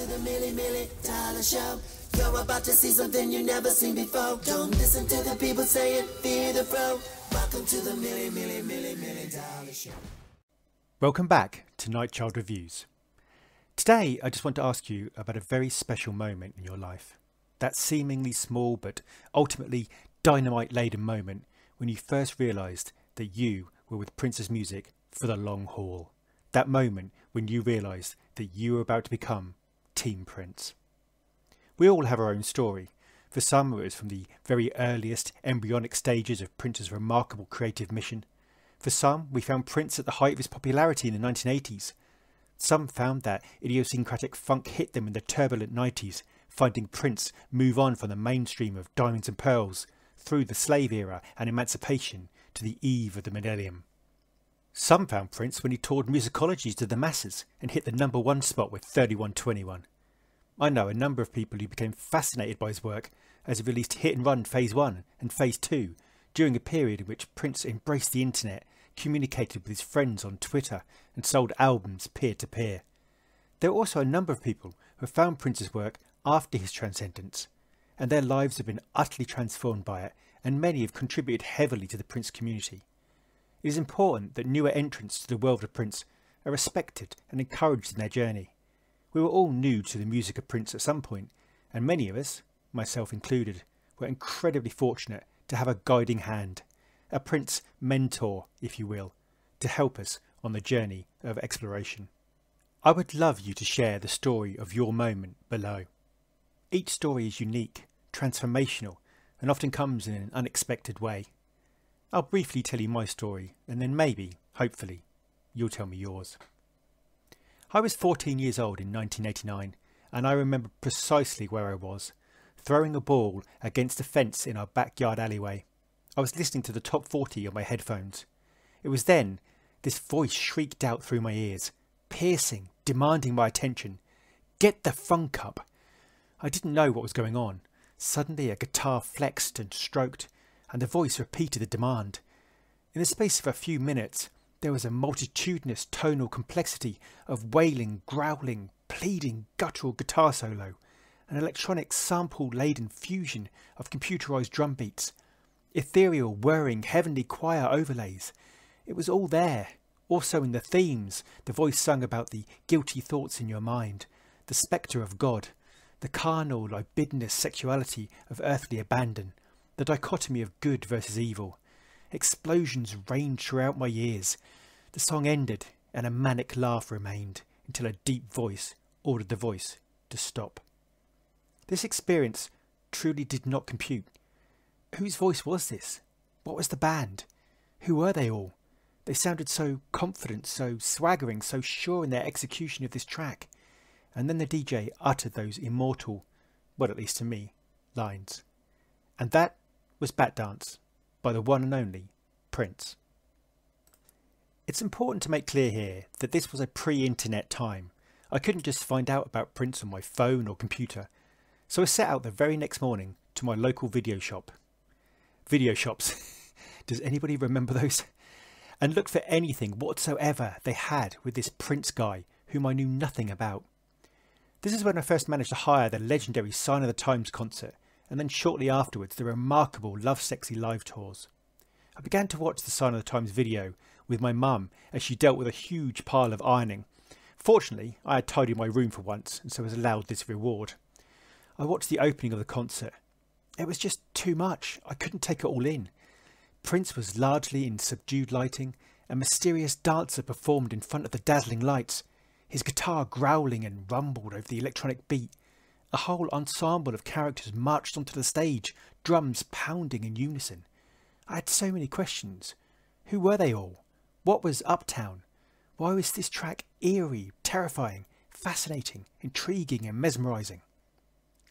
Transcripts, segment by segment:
the Millie Tyler Show. You're about to see something you never seen before. Don't listen to the people saying fear the pro. Welcome to the Millie Tyler Show. Welcome back to Night Child Reviews. Today I just want to ask you about a very special moment in your life. That seemingly small but ultimately dynamite-laden moment when you first realised that you were with Prince's music for the long haul. That moment when you realised that you were about to become Team Prince. We all have our own story. For some it was from the very earliest embryonic stages of Prince's remarkable creative mission. For some we found Prince at the height of his popularity in the 1980s. Some found that idiosyncratic funk hit them in the turbulent 90s, finding Prince move on from the mainstream of Diamonds and Pearls through the slave era and emancipation to the eve of the millennium. Some found Prince when he toured musicologies to the masses and hit the #1 spot with 3121. I know a number of people who became fascinated by his work as he released Hit and Run Phase 1 and Phase 2 during a period in which Prince embraced the internet, communicated with his friends on Twitter and sold albums peer-to-peer. There are also a number of people who have found Prince's work after his transcendence, and their lives have been utterly transformed by it, and many have contributed heavily to the Prince community. It is important that newer entrants to the world of Prince are respected and encouraged in their journey. We were all new to the music of Prince at some point, and many of us, myself included, were incredibly fortunate to have a guiding hand, a Prince mentor, if you will, to help us on the journey of exploration. I would love you to share the story of your moment below. Each story is unique, transformational, and often comes in an unexpected way. I'll briefly tell you my story, and then maybe, hopefully, you'll tell me yours. I was 14 years old in 1989, and I remember precisely where I was, throwing a ball against a fence in our backyard alleyway. I was listening to the top 40 on my headphones. It was then this voice shrieked out through my ears, piercing, demanding my attention. "Get the funk up!" I didn't know what was going on. Suddenly a guitar flexed and stroked, and the voice repeated the demand. In the space of a few minutes, there was a multitudinous tonal complexity of wailing, growling, pleading, guttural guitar solo, an electronic sample-laden fusion of computerized drum beats, ethereal, whirring, heavenly choir overlays. It was all there. Also in the themes, the voice sung about the guilty thoughts in your mind, the spectre of God, the carnal, libidinous sexuality of earthly abandon, the dichotomy of good versus evil. Explosions ranged throughout my ears. The song ended and a manic laugh remained until a deep voice ordered the voice to stop. This experience truly did not compute. Whose voice was this? What was the band? Who were they all? They sounded so confident, so swaggering, so sure in their execution of this track. And then the DJ uttered those immortal, well at least to me, lines. And that was Bat Dance by the one and only Prince. It's important to make clear here that this was a pre-internet time. I couldn't just find out about Prince on my phone or computer, so I set out the very next morning to my local video shop. Video shops, does anybody remember those? And looked for anything whatsoever they had with this Prince guy whom I knew nothing about. This is when I first managed to hire the legendary Sign of the Times concert, and then shortly afterwards the remarkable Lovesexy live tours. I began to watch the Sign of the Times video with my mum as she dealt with a huge pile of ironing. Fortunately, I had tidied my room for once and so was allowed this reward. I watched the opening of the concert. It was just too much. I couldn't take it all in. Prince was largely in subdued lighting. A mysterious dancer performed in front of the dazzling lights, his guitar growling and rumbled over the electronic beat. A whole ensemble of characters marched onto the stage, drums pounding in unison. I had so many questions. Who were they all? What was Uptown? Why was this track eerie, terrifying, fascinating, intriguing and mesmerising?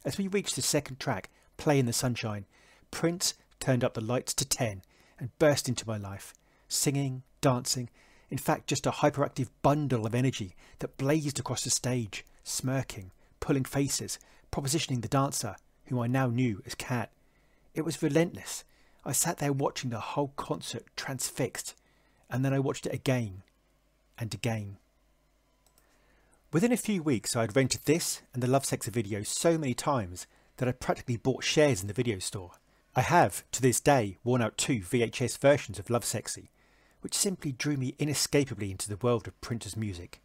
As we reached the second track, Play in the Sunshine, Prince turned up the lights to 10 and burst into my life, singing, dancing, in fact just a hyperactive bundle of energy that blazed across the stage, smirking, pulling faces, propositioning the dancer, whom I now knew as Kat. It was relentless. I sat there watching the whole concert transfixed, and then I watched it again and again. Within a few weeks I had rented this and the Lovesexy video so many times that I practically bought shares in the video store. I have, to this day, worn out 2 VHS versions of Lovesexy, which simply drew me inescapably into the world of Prince's music.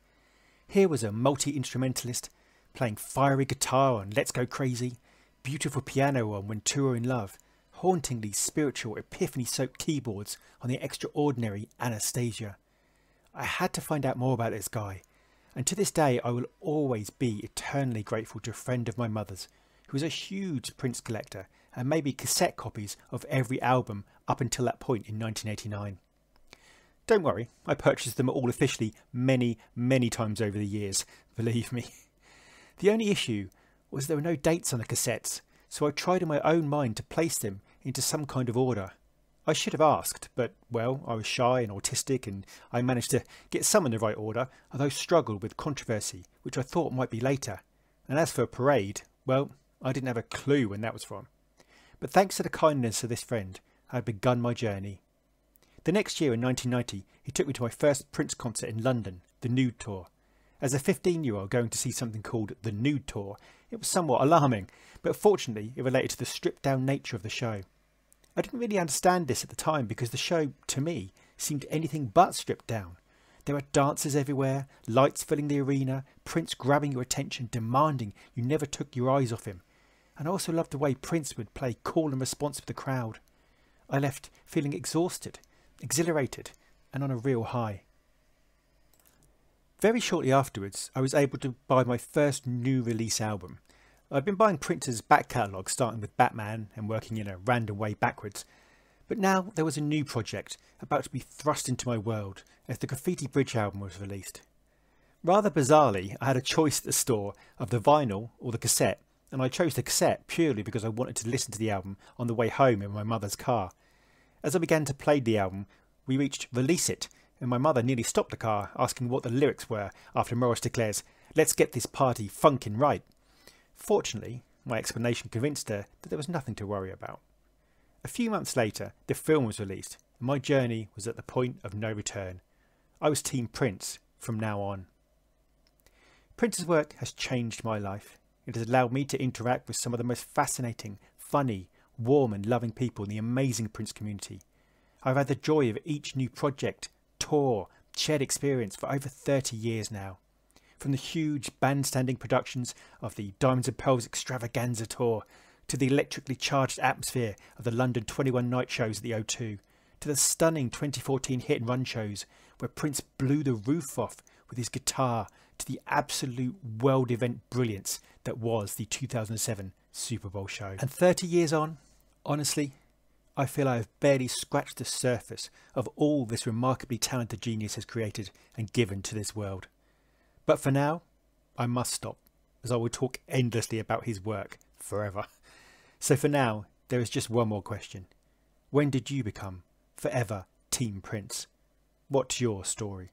Here was a multi-instrumentalist playing fiery guitar on Let's Go Crazy, beautiful piano on When Two Are in Love, hauntingly spiritual epiphany-soaked keyboards on the extraordinary Anastasia. I had to find out more about this guy, and to this day I will always be eternally grateful to a friend of my mother's, who was a huge Prince collector and made me cassette copies of every album up until that point in 1989. Don't worry, I purchased them all officially many times over the years, believe me. The only issue was there were no dates on the cassettes, so I tried in my own mind to place them into some kind of order. I should have asked, but, well, I was shy and autistic and I managed to get some in the right order, although struggled with controversy, which I thought might be later. And as for Parade, well, I didn't have a clue when that was from. But thanks to the kindness of this friend, I had begun my journey. The next year in 1990, he took me to my first Prince concert in London, the Nude Tour. As a 15-year-old going to see something called the Nude Tour, it was somewhat alarming, but fortunately it related to the stripped-down nature of the show. I didn't really understand this at the time because the show, to me, seemed anything but stripped down. There were dancers everywhere, lights filling the arena, Prince grabbing your attention, demanding you never took your eyes off him. And I also loved the way Prince would play cool and responsive to the crowd. I left feeling exhausted, exhilarated, and on a real high. Very shortly afterwards, I was able to buy my first new release album. I'd been buying Prince's back catalogue, starting with Batman and working in a random way backwards. But now there was a new project about to be thrust into my world as the Graffiti Bridge album was released. Rather bizarrely, I had a choice at the store of the vinyl or the cassette, and I chose the cassette purely because I wanted to listen to the album on the way home in my mother's car. As I began to play the album, we reached Release It, and my mother nearly stopped the car, asking what the lyrics were after Morris declares, "Let's get this party funkin' right." Fortunately, my explanation convinced her that there was nothing to worry about. A few months later, the film was released, and my journey was at the point of no return. I was Team Prince from now on. Prince's work has changed my life. It has allowed me to interact with some of the most fascinating, funny, warm and loving people in the amazing Prince community. I've had the joy of each new project, tour, shared experience for over 30 years now. From the huge bandstanding productions of the Diamonds and Pearls Extravaganza Tour, to the electrically charged atmosphere of the London 21 night shows at the O2, to the stunning 2014 hit and run shows where Prince blew the roof off with his guitar, to the absolute world event brilliance that was the 2007 Super Bowl show. And 30 years on, honestly, I feel I have barely scratched the surface of all this remarkably talented genius has created and given to this world. But for now, I must stop, as I will talk endlessly about his work forever. So for now, there is just one more question. When did you become forever Team Prince? What's your story?